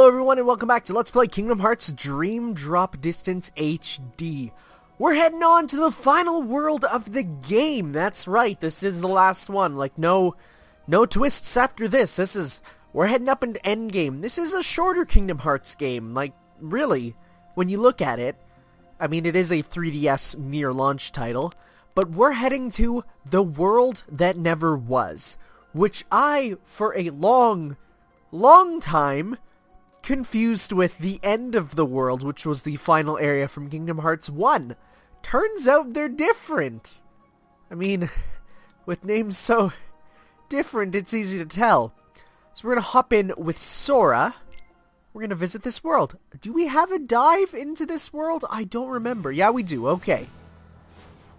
everyone, and welcome back to Let's Play Kingdom Hearts Dream Drop Distance HD. We're heading on to the final world of the game. That's right, this is the last one. Like, no twists after this. We're heading up into endgame. This is a shorter Kingdom Hearts game. Like, really, when you look at it, I mean, it is a 3DS near launch title, but we're heading to the world that never was, which I, for a long time, confused with the end of the world, which was the final area from Kingdom Hearts 1. Turns out they're different. I mean, with names so different, it's easy to tell. So we're going to hop in with Sora. We're going to visit this world. Do we have a dive into this world? I don't remember. Yeah, we do. Okay.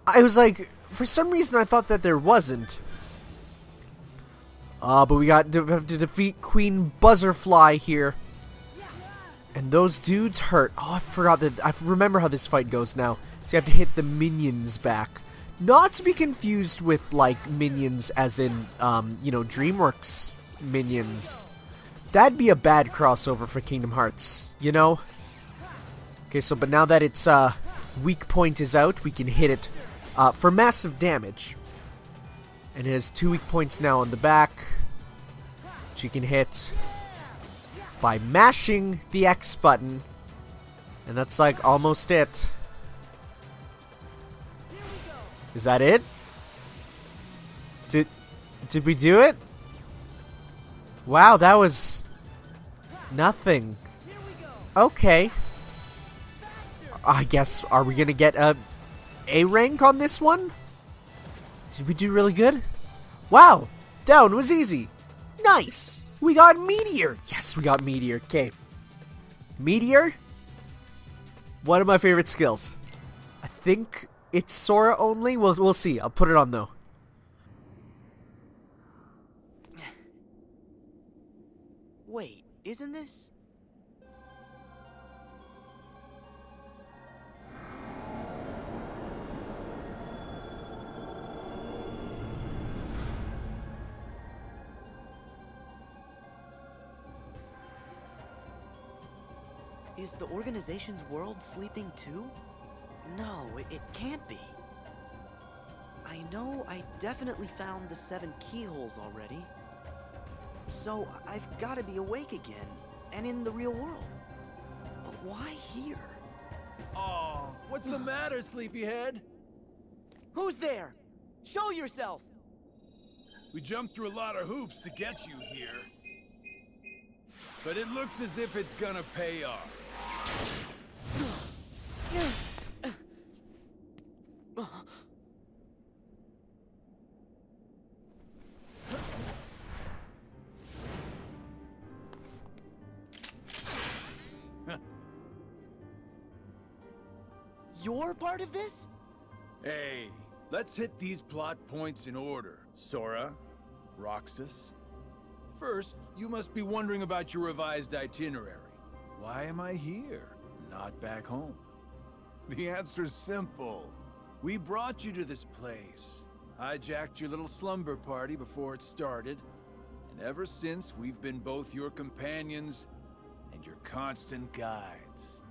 I was like, for some reason I thought that there wasn't. But we have to defeat Queen Buzzerfly here. And those dudes hurt. Oh, I forgot that. I remember how this fight goes now. So you have to hit the minions back. Not to be confused with, like, minions as in, DreamWorks minions. That'd be a bad crossover for Kingdom Hearts, you know? Okay, so, but now that its, weak point is out, we can hit it, for massive damage. And it has 2 weak points now on the back, which you can hit by mashing the X button. And that's like almost it. Is that it? Did we do it? Wow, that was nothing. Okay. I guess, are we gonna get a rank on this one? Did we do really good? Wow, that one was easy. Nice. We got Meteor! Yes, we got Meteor. Okay. Meteor? One of my favorite skills. I think it's Sora only. We'll see. I'll put it on, though. Wait, isn't this... Is the organization's world sleeping too? No, it can't be. I know I definitely found the 7 keyholes already. So I've got to be awake again, and in the real world. But why here? Oh, what's the matter, sleepyhead? Who's there? Show yourself! We jumped through a lot of hoops to get you here. But it looks as if it's gonna pay off. You're part of this? Hey, let's hit these plot points in order. Sora, Roxas. First, you must be wondering about your revised itinerary. Why am I here, not back home? The answer's simple. We brought you to this place, hijacked your little slumber party before it started, and ever since we've been both your companions and your constant guides.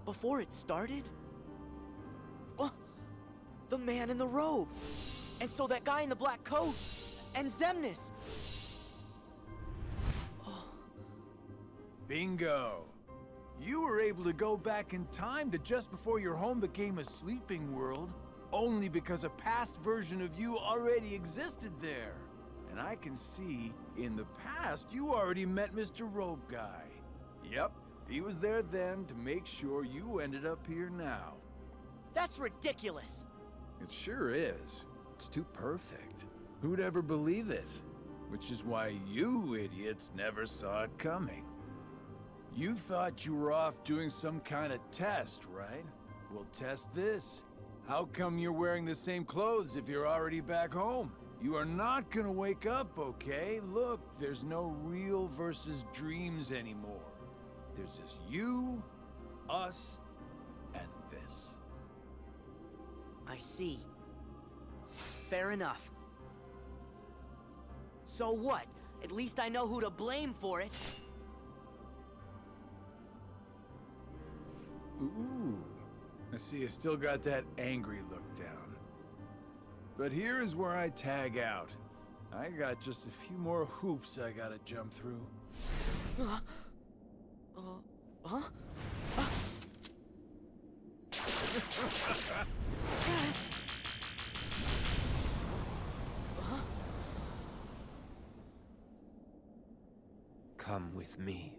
Before it started? Oh, the man in the robe! And so that guy in the black coat! And Xemnas! Bingo! You were able to go back in time to just before your home became a sleeping world, only because a past version of you already existed there. And I can see, in the past, you already met Mr. Robe Guy. Yep, he was there then to make sure you ended up here now. That's ridiculous! It sure is. It's too perfect. Who'd ever believe it? Which is why you idiots never saw it coming. You thought you were off doing some kind of test, right? Well, test this. How come you're wearing the same clothes if you're already back home? You are not gonna wake up, okay? Look, there's no real versus dreams anymore. There's just you, us, and this. I see. Fair enough. So what? At least I know who to blame for it. I see you still got that angry look down. But here's where I tag out. I got just a few more hoops I gotta jump through. Huh? Come with me.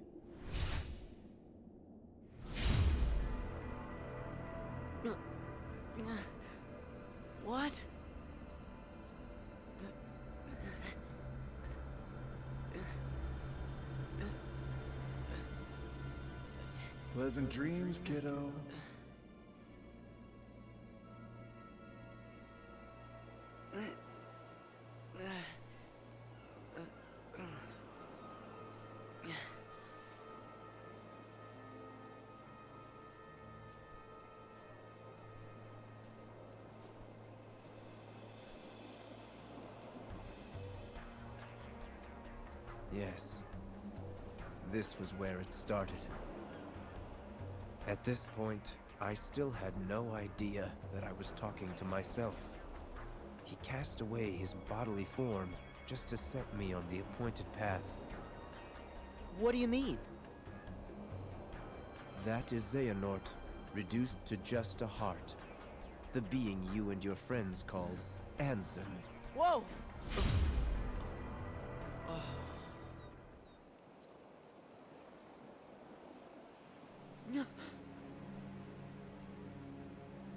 What? Pleasant dreams, kiddo. Yes. This was where it started. At this point, I still had no idea that I was talking to myself. He cast away his bodily form just to set me on the appointed path. What do you mean? That is Xehanort, reduced to just a heart. The being you and your friends called Ansem. Whoa!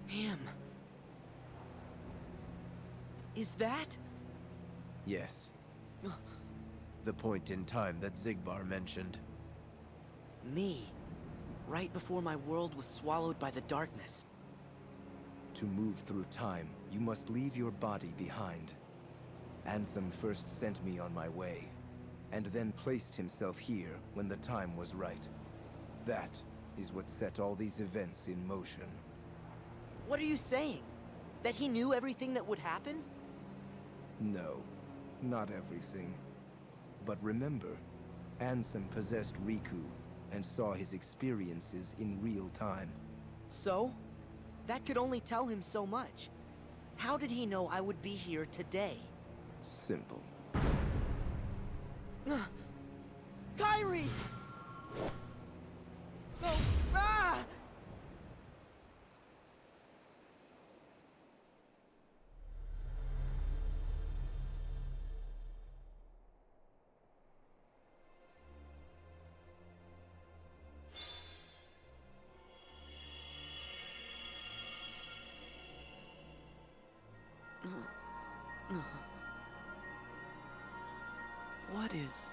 Him. Is that? Yes. The point in time that Xigbar mentioned. Me. Right before my world was swallowed by the darkness. To move through time, you must leave your body behind. Ansem first sent me on my way, and then placed himself here when the time was right. That is what set all these events in motion. What are you saying? That he knew everything that would happen? No, not everything. But remember, Ansem possessed Riku and saw his experiences in real time. So? That could only tell him so much. How did he know I would be here today? Simple. Kairi! No! Ah! What is...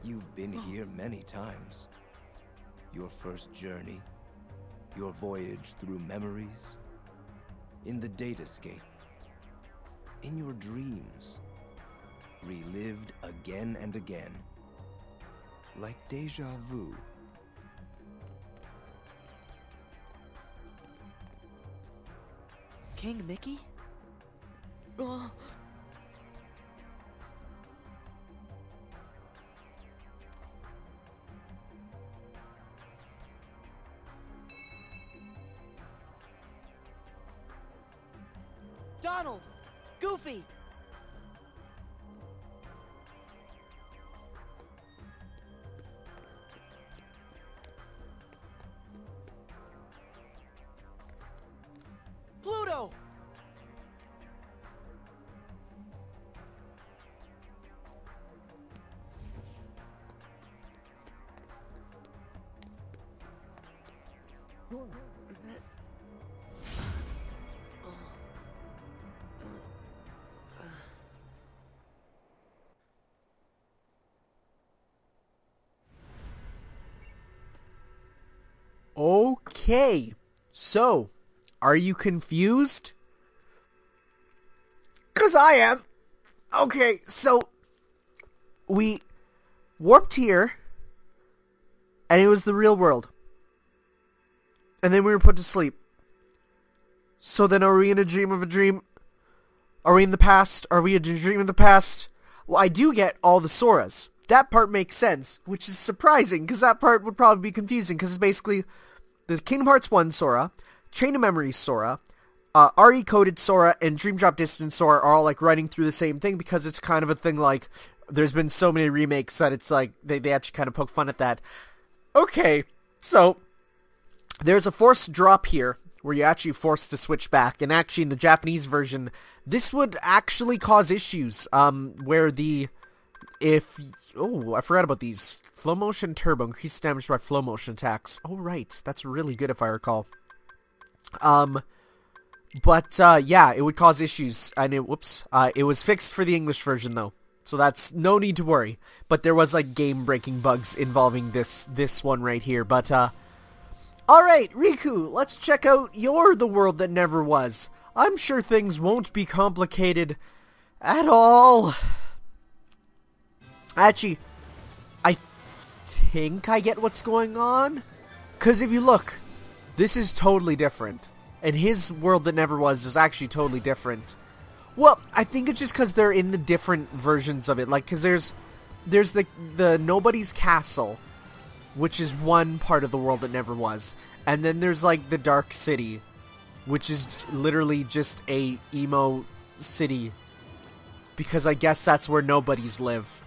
You've been here many times. Your first journey, your voyage through memories, in the datascape, in your dreams, relived again and again, like deja vu. King Mickey? Oh. Donald! Goofy! Pluto! Okay, so, are you confused? 'Cause I am. Okay, so we warped here, and it was the real world. And then we were put to sleep. So then are we in a dream of a dream? Are we in the past? Are we in a dream of the past? Well, I do get all the Soras. That part makes sense, which is surprising, because that part would probably be confusing, because it's basically the Kingdom Hearts 1 Sora, Chain of Memories Sora, RE-coded Sora, and Dream Drop Distance Sora are all, like, running through the same thing, because it's kind of a thing, like, there's been so many remakes that it's, like, they actually kind of poke fun at that. Okay, so, there's a forced drop here, where you're actually forced to switch back, and actually in the Japanese version, this would actually cause issues, where oh, I forgot about these. Flow motion turbo, increase damage by flow motion attacks. Oh, right, that's really good if I recall. Yeah, it would cause issues, and it was fixed for the English version, though. So that's no need to worry. But there was, like, game-breaking bugs involving this one right here, but, alright, Riku, let's check out The World That Never Was. I'm sure things won't be complicated at all. Actually, I think I get what's going on. Because if you look, this is totally different. And his World That Never Was is actually totally different. Well, I think it's just because they're in the different versions of it. Like, because there's the Nobody's Castle, which is one part of the World That Never Was. And then there's, like, the Dark City, which is literally just a emo city. Because I guess that's where nobodies live.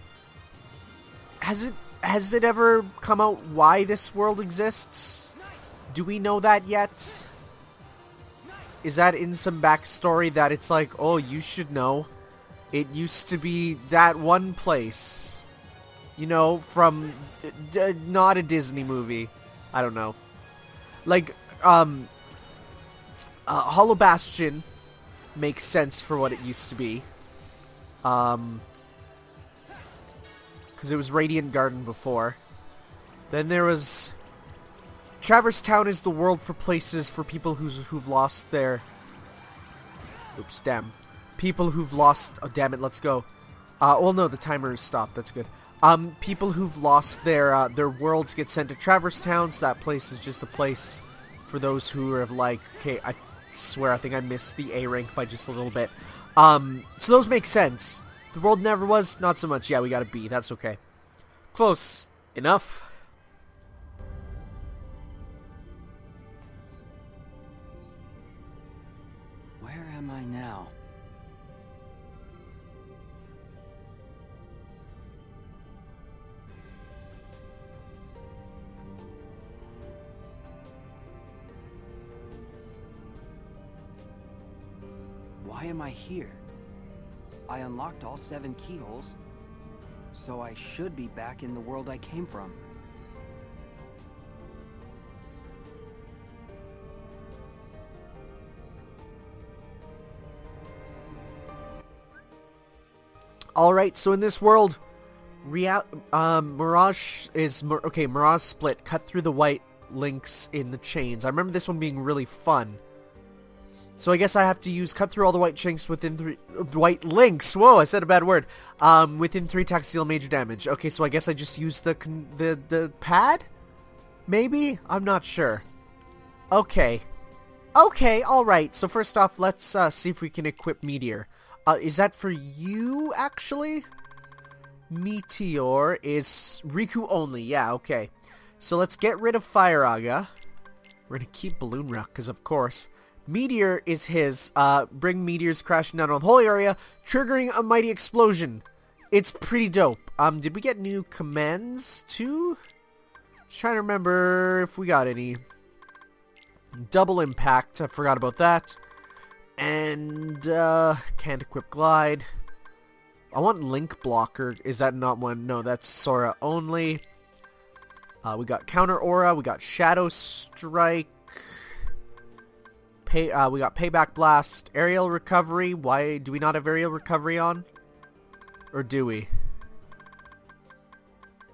Has it ever come out why this world exists? Do we know that yet? Is that in some backstory that it's like, oh, you should know. It used to be that one place. You know, from not a Disney movie. I don't know. Like, Hollow Bastion makes sense for what it used to be. Because it was Radiant Garden before. Then there was... Traverse Town is the world for places for people who've lost their... Oops, damn. People who've lost... Oh, damn it, let's go. Well, no, the timer is stopped. That's good. People who've lost their worlds get sent to Traverse Town, so that place is just a place for those who are like... Okay, I swear I think I missed the A rank by just a little bit. So those make sense. The World Never Was, not so much. Yeah, we got a B. That's okay. Close enough. Where am I now? Why am I here? I unlocked all 7 keyholes, so I should be back in the world I came from. Alright, so in this world, Mirage is... Okay, Mirage split. Cut through the white links in the chains. I remember this one being really fun. So I guess I have to use cut through all the white chinks within 3... White links! Whoa, I said a bad word. Within 3 attacks deal major damage. Okay, so I guess I just use the pad? Maybe? I'm not sure. Okay. Okay, alright. So first off, let's see if we can equip Meteor. Is that for you, actually? Meteor is Riku only. Yeah, okay. So let's get rid of Fire-Aga. We're gonna keep Balloon Rock, because of course... Meteor is his, bring meteors crashing down on the whole area, triggering a mighty explosion. It's pretty dope. Did we get new commands, too? Just trying to remember if we got any. Double Impact, I forgot about that. And, can't equip Glide. I want Link Blocker, is that not one? No, that's Sora only. We got Counter Aura, we got Shadow Strike. We got Payback Blast, Aerial Recovery. Why do we not have Aerial Recovery on? Or do we?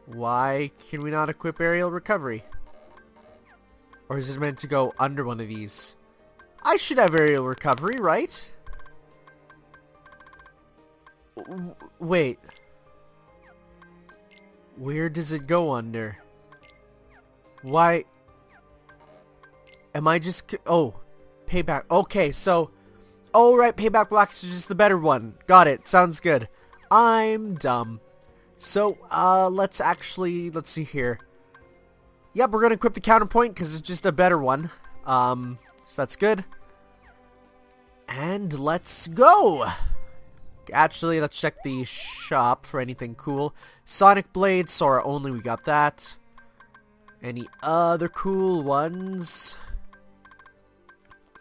Why can we not equip Aerial Recovery? Or is it meant to go under one of these? I should have Aerial Recovery, right? Wait. Where does it go under? Why? Am I just... Oh. Payback. Okay, so... Oh, right. Payback Blacks is just the better one. Got it. Sounds good. I'm dumb. So, let's see here. Yep, we're gonna equip the counterpoint because it's just a better one. So that's good. And let's go! Actually, let's check the shop for anything cool. Sonic Blade, Sora only, we got that. Any other cool ones?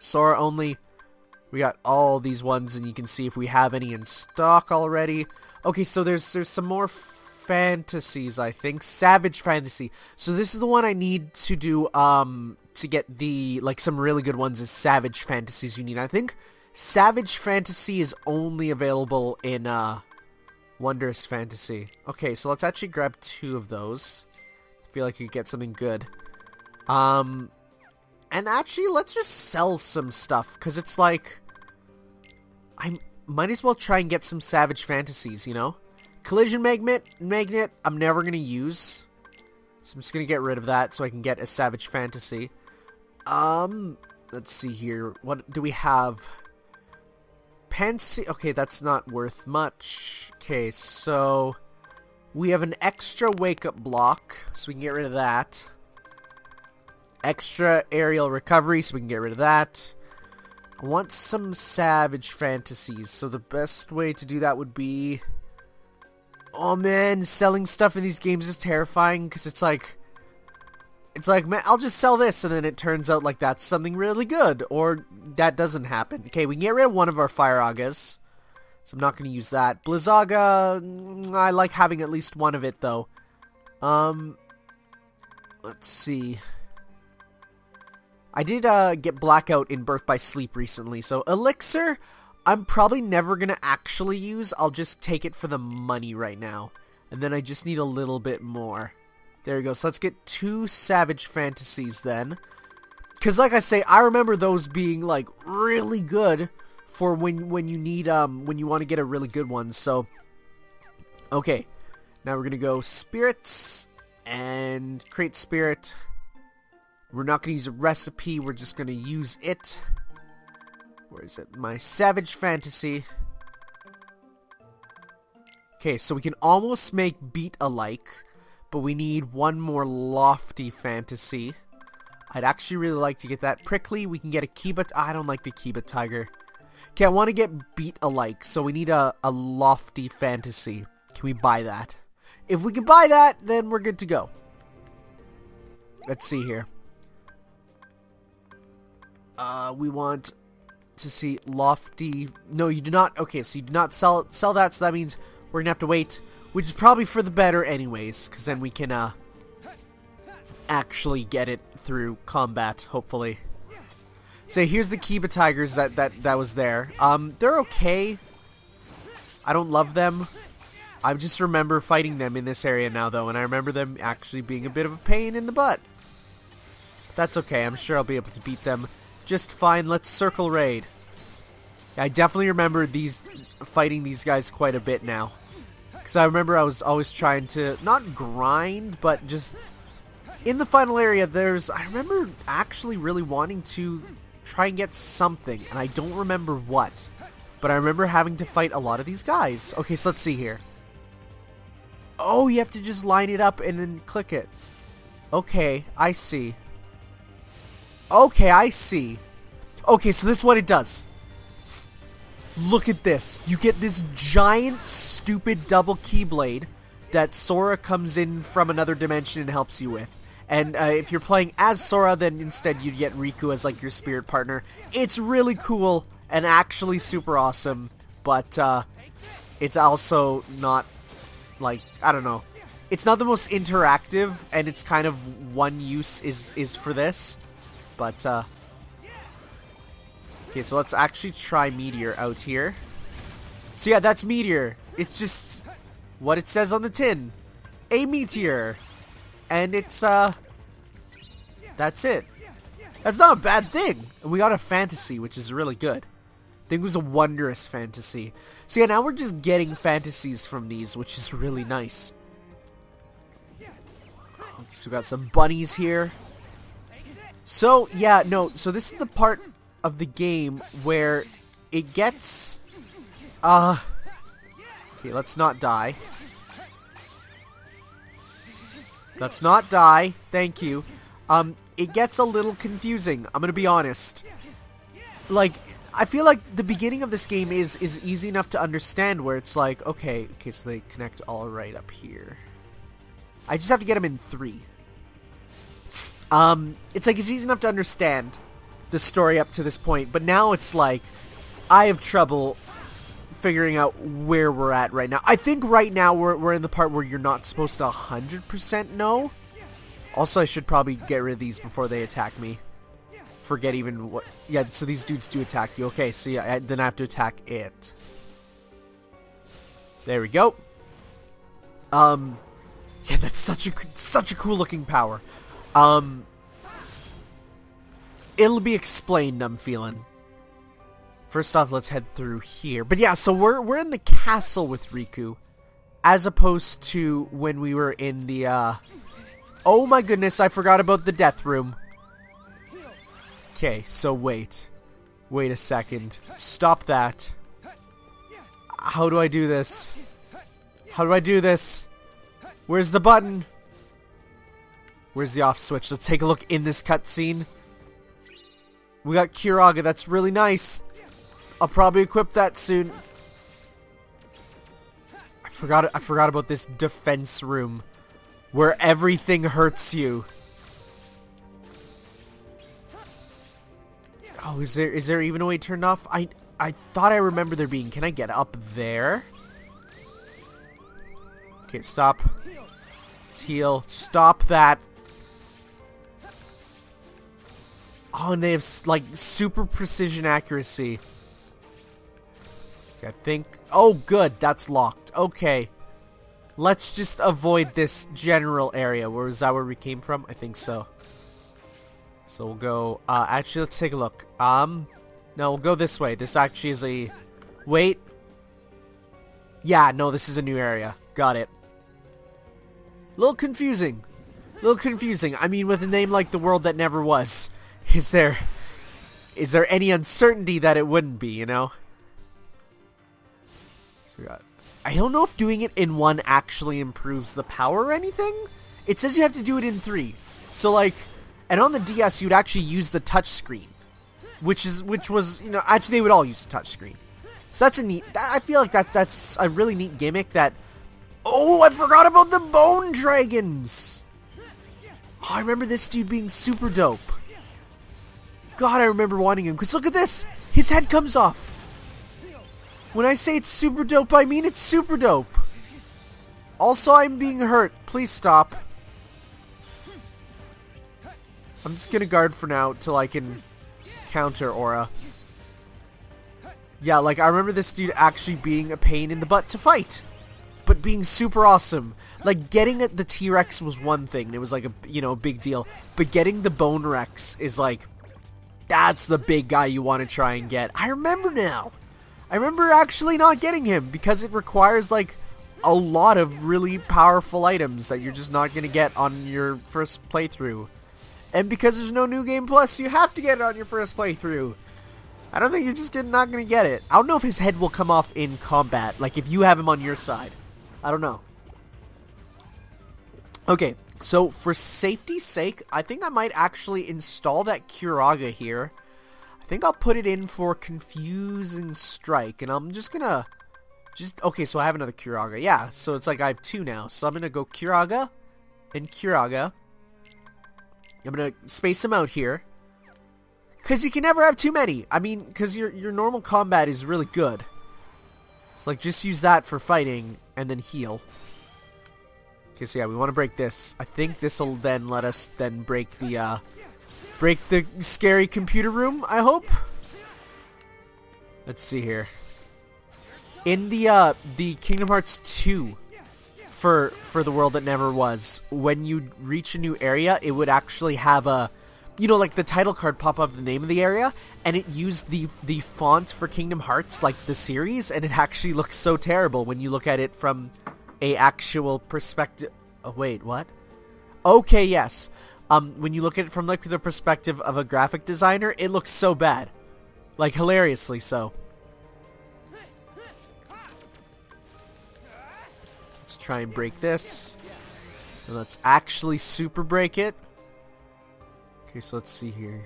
Sora only. We got all these ones, and you can see if we have any in stock already. Okay, so there's some more fantasies, I think. Savage Fantasy. So this is the one I need to do, to get the, like, some really good ones is Savage Fantasies you need. I think Savage Fantasy is only available in, Wondrous Fantasy. Okay, so let's actually grab 2 of those. I feel like you get something good. And actually, let's just sell some stuff, because it's like... I might as well try and get some Savage Fantasies, you know? Collision Magnet, I'm never going to use. So I'm just going to get rid of that so I can get a Savage Fantasy. Let's see here. What do we have? Pansy. Okay, that's not worth much. Okay, so we have an extra wake-up block, so we can get rid of that. Extra aerial recovery, so we can get rid of that. I want some Savage Fantasies, so the best way to do that would be... Oh man, selling stuff in these games is terrifying, because it's like, man, I'll just sell this, and then it turns out like that's something really good, or that doesn't happen. Okay, we can get rid of one of our Fire Agas, so I'm not going to use that. Blizzaga, I like having at least one of it, though. Let's see. I did get Blackout in Birth by Sleep recently, so Elixir, I'm probably never going to actually use. I'll just take it for the money right now. And then I just need a little bit more. There we go. So let's get 2 Savage Fantasies then. Because like I say, I remember those being like really good for when you need, when you want to get a really good one. So, okay. Now we're going to go Spirits and create Spirit. We're not going to use a recipe. We're just going to use it. Where is it? My Savage Fantasy. Okay, so we can almost make Beat alike, but we need one more Lofty Fantasy. I'd actually really like to get that. Prickly, we can get a Kiba. I don't like the Kiba Tiger. Okay, I want to get Beat alike, so we need a Lofty Fantasy. Can we buy that? If we can buy that, then we're good to go. Let's see here. We want to see Lofty. No, you do not. Okay, so you do not sell that, so that means we're gonna have to wait, which is probably for the better anyways, because then we can actually get it through combat, hopefully. So here's the Kiba Tigers that was there. They're okay. I don't love them. I just remember fighting them in this area now, though, and I remember them actually being a bit of a pain in the butt. But that's okay. I'm sure I'll be able to beat them just fine. Let's circle raid. I definitely remember fighting these guys quite a bit now. Because I remember I was always trying to, not grind, but just in the final area, I remember actually really wanting to try and get something, and I don't remember what. But I remember having to fight a lot of these guys. Okay, so let's see here. Oh, you have to just line it up and then click it. Okay, I see. Okay, I see. Okay, so this is what it does. Look at this. You get this giant, stupid double Keyblade that Sora comes in from another dimension and helps you with. And if you're playing as Sora, then instead you get Riku as like your spirit partner. It's really cool and actually super awesome, but it's also not, like, I don't know. It's not the most interactive, and it's kind of one use is for this. But, okay, so let's actually try Meteor out here. So yeah, that's Meteor. It's just what it says on the tin. A Meteor. And it's, that's it. That's not a bad thing. And we got a Fantasy, which is really good. think it was a wondrous fantasy. So yeah, now we're just getting fantasies from these, which is really nice. So we got some bunnies here. So yeah, no, so this is the part of the game where it gets okay, let's not die. Let's not die. Thank you. It gets a little confusing. I'm gonna be honest. Like, I feel like the beginning of this game is easy enough to understand, where it's like, okay, so they connect all right up here. I just have to get them in 3. It's like, it's easy enough to understand the story up to this point, but now it's like, I have trouble figuring out where we're at right now. I think right now we're in the part where you're not supposed to 100% know. Also, I should probably get rid of these before they attack me. Forget even what... Yeah, so these dudes do attack you. Okay, so yeah, then I have to attack it. There we go. Yeah, that's such a cool looking power. It'll be explained, I'm feeling. First off, let's head through here. But yeah, so we're in the castle with Riku, as opposed to when we were in the oh my goodness, I forgot about the death room. Okay, so wait a second. Stop that. How do I do this? How do I do this? Where's the button? Where's the off switch? Let's take a look in this cutscene. We got Kiraga. That's really nice. I'll probably equip that soon. I forgot about this defense room where everything hurts you. Oh, is there even a way turned off? I thought I remember there being. Can I get up there? Okay, stop. Let's heal. Stop that. Oh, and they have, like, super precision accuracy. Okay, I think... Oh, good. That's locked. Okay. Let's just avoid this general area. Was that where we came from? I think so. So we'll go... actually, let's take a look. No, we'll go this way. This actually is a... Wait. Yeah, no, this is a new area. Got it. Little confusing. Little confusing. I mean, with a name like The World That Never Was... Is there any uncertainty that it wouldn't be, you know? So I don't know if doing it in 1 actually improves the power or anything. It says you have to do it in 3. So like, and on the DS you'd actually use the touch screen, which was, you know, actually they would all use the touch screen. So that's a neat. I feel like that's a really neat gimmick. That. Oh, I forgot about the bone dragons. Oh, I remember this dude being super dope. God, I remember wanting him. Because look at this. His head comes off. When I say it's super dope, I mean it's super dope. Also, I'm being hurt. Please stop. I'm just going to guard for now till I can counter Aura. Yeah, like, I remember this dude actually being a pain in the butt to fight. But being super awesome. Like, getting at the T-Rex was one thing. It was like a, you know, big deal. But getting the Bone Rex is like... That's the big guy you want to try and get. I remember now. I remember actually not getting him because it requires like a lot of really powerful items that you're just not going to get on your first playthrough. And because there's no New Game Plus, you have to get it on your first playthrough. I don't think you're just not going to get it. I don't know if his head will come off in combat, like if you have him on your side. I don't know. Okay. So, for safety's sake, I think I might actually install that Kiraga here. I think I'll put it in for Confusing Strike, and I'm just gonna... Okay, so I have another Kiraga. Yeah, so it's like I have 2 now. So I'm gonna go Kiraga and Kiraga. I'm gonna space them out here. Because you can never have too many. I mean, because your normal combat is really good. So, like, just use that for fighting, and then heal. Okay, so yeah, we want to break this. I think this will then let us then break the scary computer room, I hope. Let's see here. In the Kingdom Hearts 2 for The World That Never Was, when you reach a new area, it would actually have a you know, like the title card pop up the name of the area, and it used the font for Kingdom Hearts, like the series, and it actually looks so terrible when you look at it from a actual perspective. Oh, wait, what? Okay, yes. When you look at it from like the perspective of a graphic designer, it looks so bad. Like, hilariously so. Let's try and break this. And let's actually super break it. Okay, so let's see here.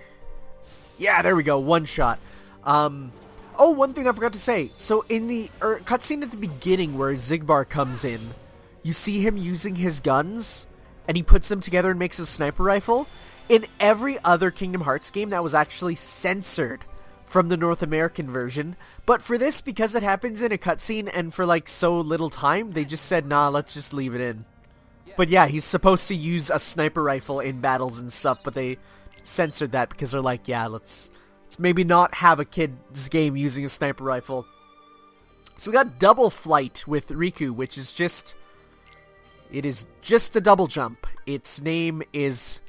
Yeah, there we go. One shot. Oh, one thing I forgot to say. So in the cutscene at the beginning where Zigbar comes in, you see him using his guns, and he puts them together and makes a sniper rifle. In every other Kingdom Hearts game, that was actually censored from the North American version. But for this, because it happens in a cutscene and for like so little time, they just said, nah, let's just leave it in. But yeah, he's supposed to use a sniper rifle in battles and stuff, but they censored that because they're like, yeah, let's maybe not have a kid's game using a sniper rifle. So we got double flight with Riku, which is just... It is just a double jump. Its name is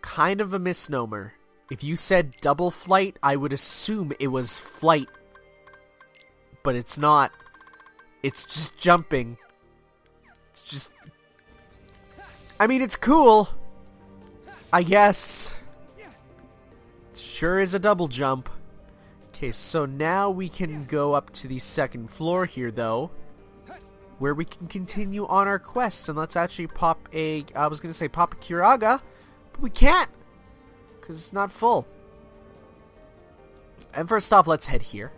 kind of a misnomer. If you said double flight, I would assume it was flight. But it's not. It's just jumping. It's just... I mean, it's cool. I guess. It sure is a double jump. Okay, so now we can go up to the second floor here, though, where we can continue on our quest. And let's actually pop a... I was going to say pop a Kiraga, but we can't, because it's not full. And first off, let's head here.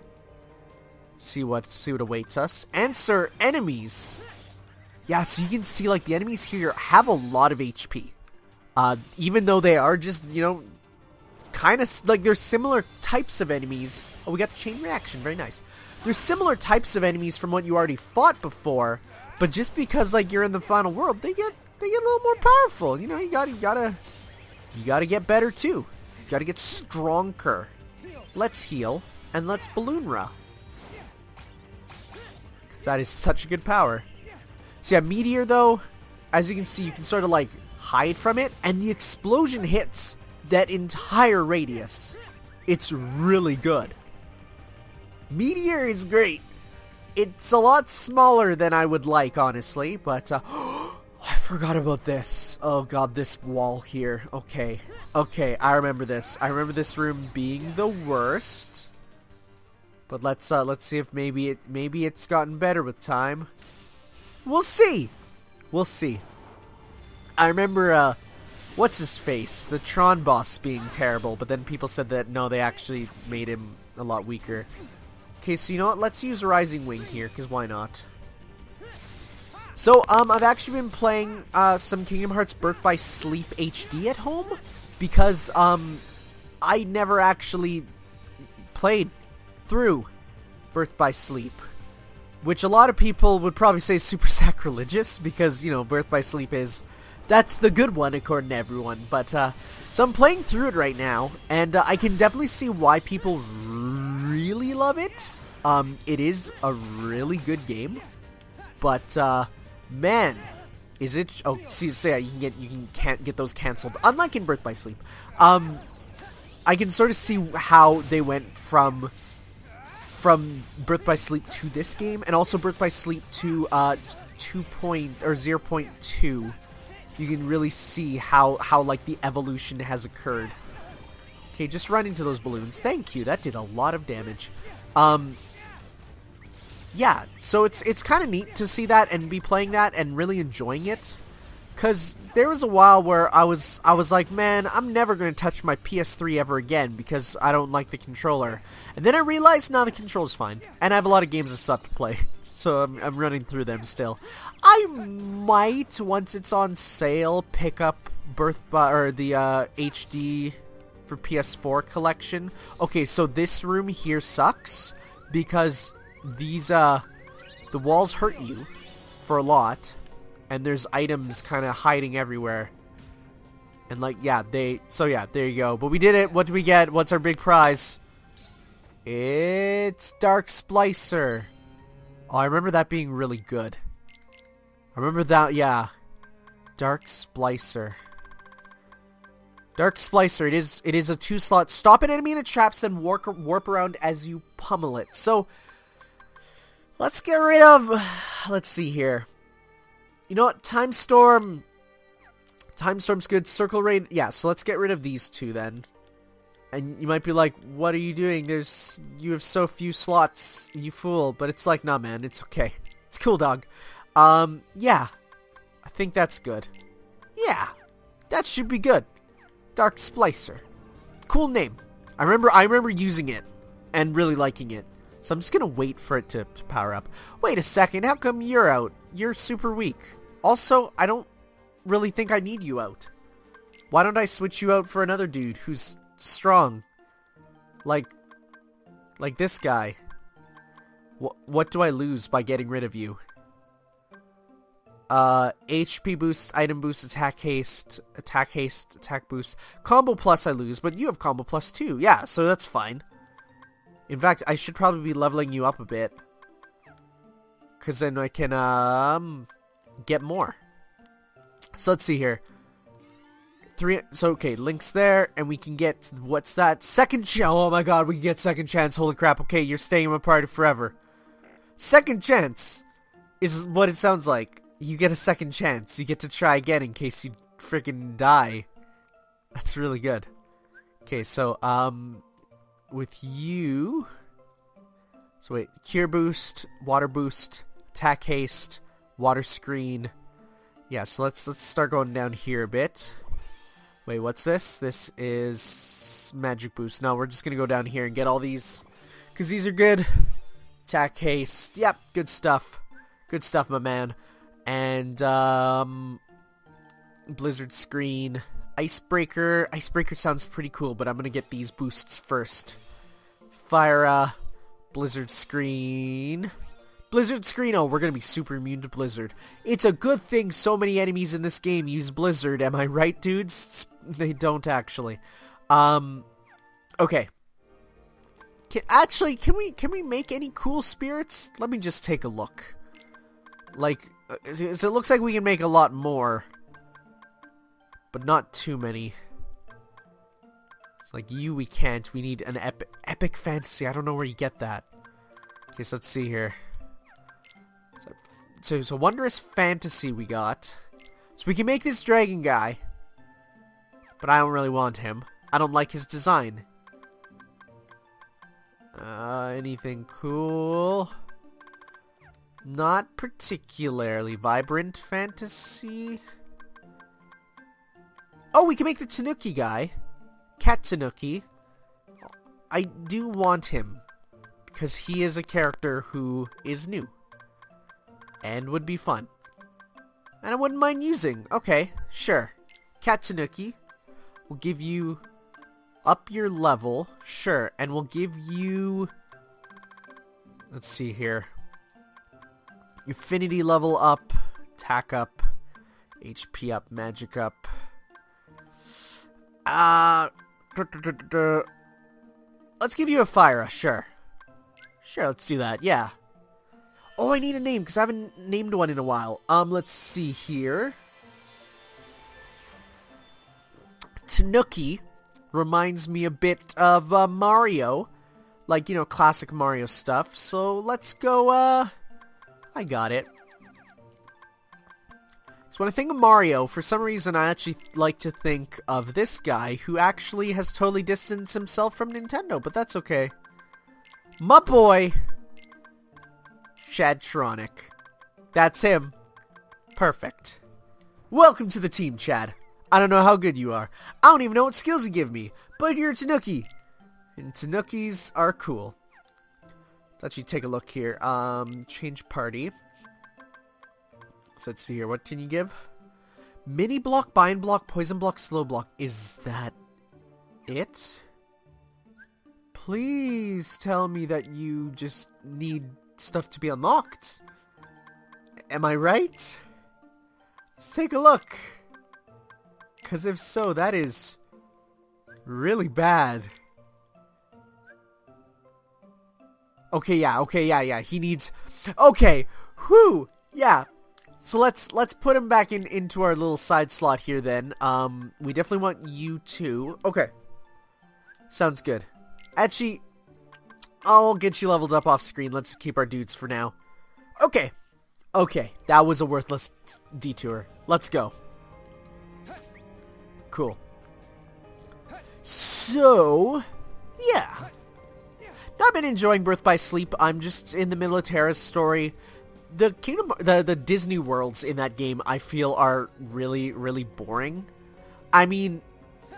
See what awaits us. Answer enemies. Yeah, so you can see, like, the enemies here have a lot of HP. Even though they are just, you know, kind of, like, they're similar types of enemies. Oh, we got the chain reaction. Very nice. There's similar types of enemies from what you already fought before, but just because, like, you're in the final world, they get a little more powerful. You know, you gotta get better too. You gotta get stronger. Let's heal and let's balloon ra, because that is such a good power. So yeah, meteor though, as you can see, you can sort of like hide from it, and the explosion hits that entire radius. It's really good. Meteor is great. It's a lot smaller than I would like, honestly, but I forgot about this. Oh god, this wall here. Okay, I remember this. I remember this room being the worst. But let's see if maybe it's gotten better with time. We'll see. We'll see. I remember what's his face? The Tron boss being terrible, but then people said that no, they actually made him a lot weaker. Okay, so you know what? Let's use Rising Wing here, because why not? So, I've actually been playing some Kingdom Hearts Birth by Sleep HD at home, because I never actually played through Birth by Sleep, which a lot of people would probably say is super sacrilegious, because, you know, Birth by Sleep that's the good one according to everyone. But so I'm playing through it right now, and I can definitely see why people really love it. It is a really good game, but man, is it? Oh, see, so yeah, you can't get those canceled. Unlike in Birth by Sleep, I can sort of see how they went from Birth by Sleep to this game, and also Birth by Sleep to 0.2. You can really see how like the evolution has occurred. Okay, just run into those balloons. Thank you. That did a lot of damage. Yeah, so it's kind of neat to see that and be playing that and really enjoying it. Cause there was a while where I was like, man, I'm never going to touch my PS3 ever again because I don't like the controller. And then I realized, nah, the controller's fine, and I have a lot of games of stuff to play, so I'm running through them still. I might, once it's on sale, pick up the HD for PS4 collection. Okay, so this room here sucks because these the walls hurt you for a lot. And there's items kind of hiding everywhere. And like, yeah, so yeah, there you go. But we did it. What do we get? What's our big prize? It's Dark Splicer. Oh, I remember that being really good. I remember that, yeah. Dark Splicer. Dark Splicer, it is a 2-slot. Stop an enemy in its traps, then warp around as you pummel it. So, let's get rid of... Let's see here. You know what? Time Storm's good. Circle Raid... Yeah, so let's get rid of these two then. And you might be like, what are you doing? You have so few slots, you fool. But it's like, nah, man, it's okay. It's cool, dog. Yeah. I think that's good. Yeah. That should be good. Dark Splicer. Cool name. I remember using it and really liking it. So I'm just going to wait for it to power up. Wait a second. How come you're out? You're super weak. Also, I don't really think I need you out. Why don't I switch you out for another dude who's strong? Like this guy. What do I lose by getting rid of you? HP boost, item boost, attack haste, attack boost. Combo plus I lose, but you have combo plus too. Yeah, so that's fine. In fact, I should probably be leveling you up a bit. Because then I can, get more. So let's see here. Okay, Link's there, and we can get, what's that? Second chance. Oh my god, we can get second chance. Holy crap, okay, you're staying in my party forever. Second chance is what it sounds like. You get a second chance. You get to try again in case you freaking die. That's really good. Okay, so, with you... So wait, Cure Boost, Water Boost, Attack Haste, Water Screen. Yeah, so let's start going down here a bit. Wait, what's this? This is Magic Boost. No, we're just gonna go down here and get all these, because these are good. Attack Haste. Yep, good stuff. Good stuff, my man. And, Blizzard Screen. Icebreaker. Icebreaker sounds pretty cool, but I'm gonna get these boosts first. Fire, Blizzard Screen. Blizzard Screen. Oh, we're gonna be super immune to Blizzard. It's a good thing so many enemies in this game use Blizzard. Am I right, dudes? They don't, actually. Okay. Can we make any cool spirits? Let me just take a look. Like... So it looks like we can make a lot more. But not too many. It's like we can't. We need an epic fantasy. I don't know where you get that. Okay, so let's see here. So it's a wondrous fantasy we got. So we can make this dragon guy. But I don't really want him. I don't like his design. Anything cool? Not particularly vibrant fantasy. Oh, we can make the Tanuki guy. Cat Tanuki. I do want him. Because he is a character who is new. And would be fun. And I wouldn't mind using. Okay, sure. Cat Tanuki. We'll give you up your level. Sure. And we'll give you... Let's see here. Affinity level up, attack up, HP up, magic up. Let's give you a fire, sure. Sure, let's do that, yeah. Oh, I need a name, because I haven't named one in a while. Let's see here. Tanuki reminds me a bit of Mario. Like, you know, classic Mario stuff. So, let's go, I got it. So when I think of Mario, for some reason I actually like to think of this guy who actually has totally distanced himself from Nintendo, but that's okay. My boy, Chadtronic. That's him. Perfect. Welcome to the team, Chad. I don't know how good you are. I don't even know what skills you give me, but you're a Tanuki. And Tanukis are cool. Let's actually take a look here. Change party. So let's see here. What can you give? Mini block, bind block, poison block, slow block. Is that it? Please tell me that you just need stuff to be unlocked. Am I right? Let's take a look. Because if so, that is really bad. Okay, yeah, he needs... Okay, whew, yeah. So let's put him back into our little side slot here then. We definitely want you too. Okay. Sounds good. Actually, I'll get you leveled up off screen. Let's keep our dudes for now. Okay. Okay, that was a worthless detour. Let's go. Cool. So, yeah. I've been enjoying Birth by Sleep. I'm just in the middle of Terra's story. The Disney worlds in that game, I feel, are really, really boring. I mean,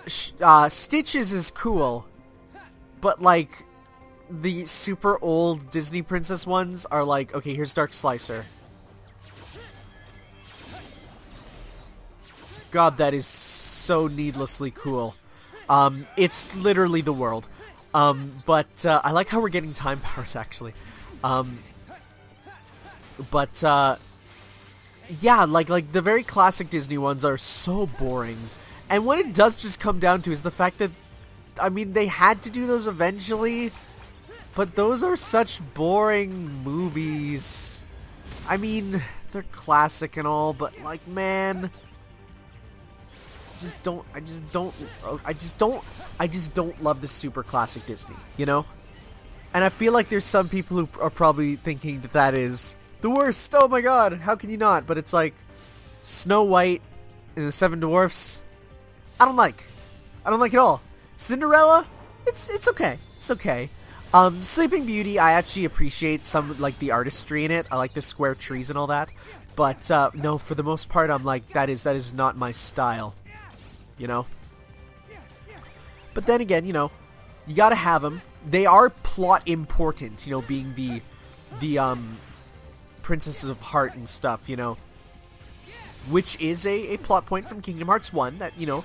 Stitches is cool, but, like, the super old Disney princess ones are like, okay, here's Dark Slicer. God, that is so needlessly cool. It's literally the world. But I like how we're getting time powers, actually. Yeah, like the very classic Disney ones are so boring. And what it does just come down to is the fact that, I mean, they had to do those eventually, but those are such boring movies. I mean, they're classic and all, but, like, man, I just don't love the super classic Disney, you know? And I feel like there's some people who are probably thinking that that is the worst. Oh my god, how can you not? But it's like Snow White and the Seven Dwarfs, I don't like at all. Cinderella, it's okay. It's okay. Sleeping Beauty, I actually appreciate some, like, the artistry in it. I like the square trees and all that. But no, for the most part, I'm like, that is not my style. You know? But then again, you know, you gotta have them. They are plot important, you know, being the Princesses of Heart and stuff, you know. Which is a plot point from Kingdom Hearts 1 that, you know,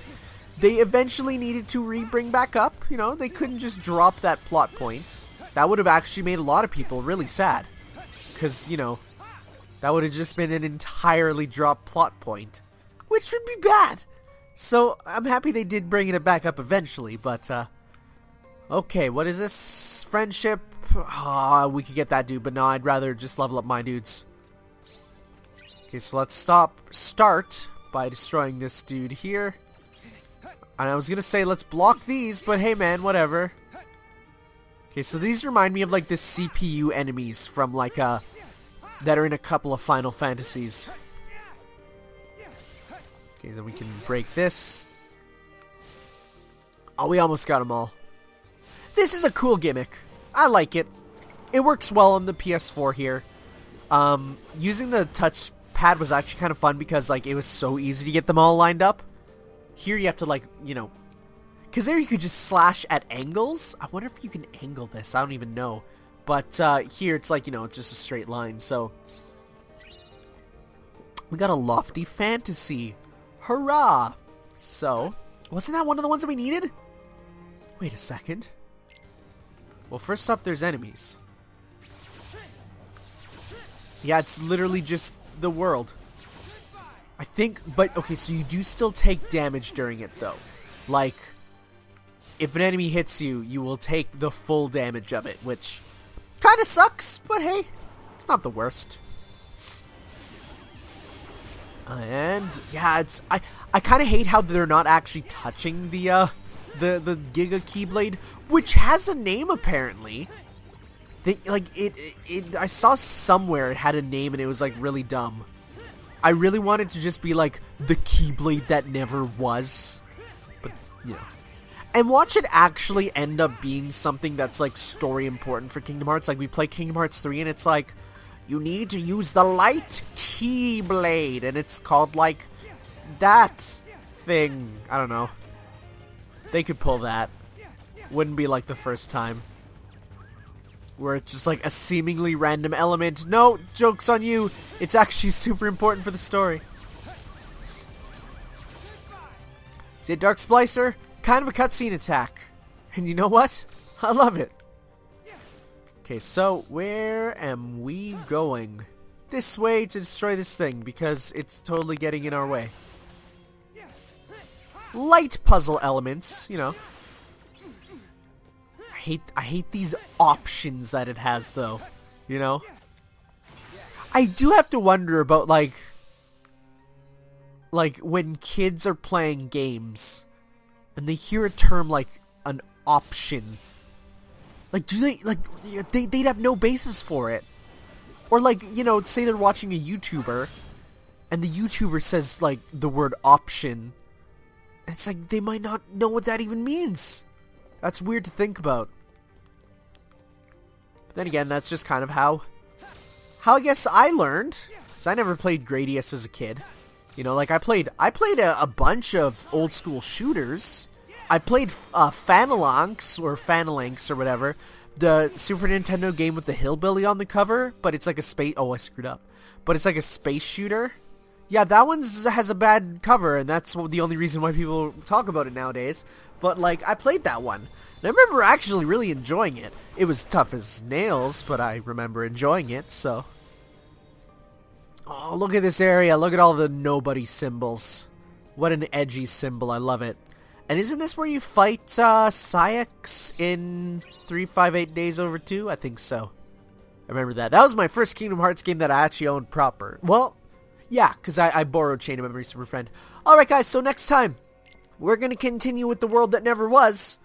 they eventually needed to bring back up. You know, they couldn't just drop that plot point. That would have actually made a lot of people really sad. Because, you know, that would have just been an entirely dropped plot point. Which would be bad. So, I'm happy they did bring it back up eventually, but, okay, what is this? Friendship? We could get that dude, but no, I'd rather just level up my dudes. Okay, so let's start by destroying this dude here. And I was gonna say, let's block these, but hey man, whatever. Okay, so these remind me of, like, the CPU enemies from, like, that are in a couple of Final Fantasies. Okay, then we can break this. Oh, we almost got them all. This is a cool gimmick. I like it. It works well on the PS4 here. Using the touchpad was actually kind of fun because, like, it was so easy to get them all lined up. Here you have to, like, you know, because there you could just slash at angles. I wonder if you can angle this. I don't even know. But here it's like, you know, it's just a straight line. So we got a lofty fantasy. Hurrah! So, wasn't that one of the ones that we needed? Wait a second. Well, first off, there's enemies. Yeah, it's literally just the world. I think, but, okay, so you do still take damage during it, though. Like, if an enemy hits you, you will take the full damage of it, which kind of sucks, but hey, it's not the worst. And, yeah, it's, I kind of hate how they're not actually touching the Giga Keyblade, which has a name, apparently. I saw somewhere it had a name, and it was, like, really dumb. I really wanted to just be like, the Keyblade that never was. But, you know. And watch it actually end up being something that's, like, story important for Kingdom Hearts. Like, we play Kingdom Hearts 3, and it's like, you need to use the light Keyblade. And it's called, like, that thing. I don't know. They could pull that. Wouldn't be like the first time. Where it's just like a seemingly random element. No, joke's on you. It's actually super important for the story. See, Dark Splicer? Kind of a cutscene attack. And you know what? I love it. Okay, so where am we going? This way to destroy this thing, because it's totally getting in our way. Light puzzle elements, you know. I hate these options that it has, though. You know? I do have to wonder about, like, like, when kids are playing games, and they hear a term like an option, like, they'd have no basis for it. Or, like, you know, say they're watching a YouTuber, and the YouTuber says, like, the word option. It's like, they might not know what that even means. That's weird to think about. But then again, that's just kind of how I guess I learned. Because I never played Gradius as a kid. You know, like, I played a bunch of old school shooters. I played Phalanx, or Phalanx, or whatever. The Super Nintendo game with the hillbilly on the cover, but it's like a space... Oh, I screwed up. But it's like a space shooter. Yeah, that one has a bad cover, and that's the only reason why people talk about it nowadays. But, like, I played that one. And I remember actually really enjoying it. It was tough as nails, but I remember enjoying it, so... Oh, look at this area. Look at all the nobody symbols. What an edgy symbol. I love it. And isn't this where you fight Sayax in 358 Days Over 2? I think so. I remember that. That was my first Kingdom Hearts game that I actually owned proper. Well, yeah, because I borrowed Chain of Memories from a friend. Alright guys, so next time, we're going to continue with the world that never was.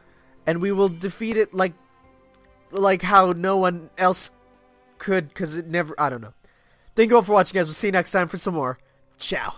And we will defeat it like how no one else could, because it never... I don't know. Thank you all for watching, guys. We'll see you next time for some more. Ciao.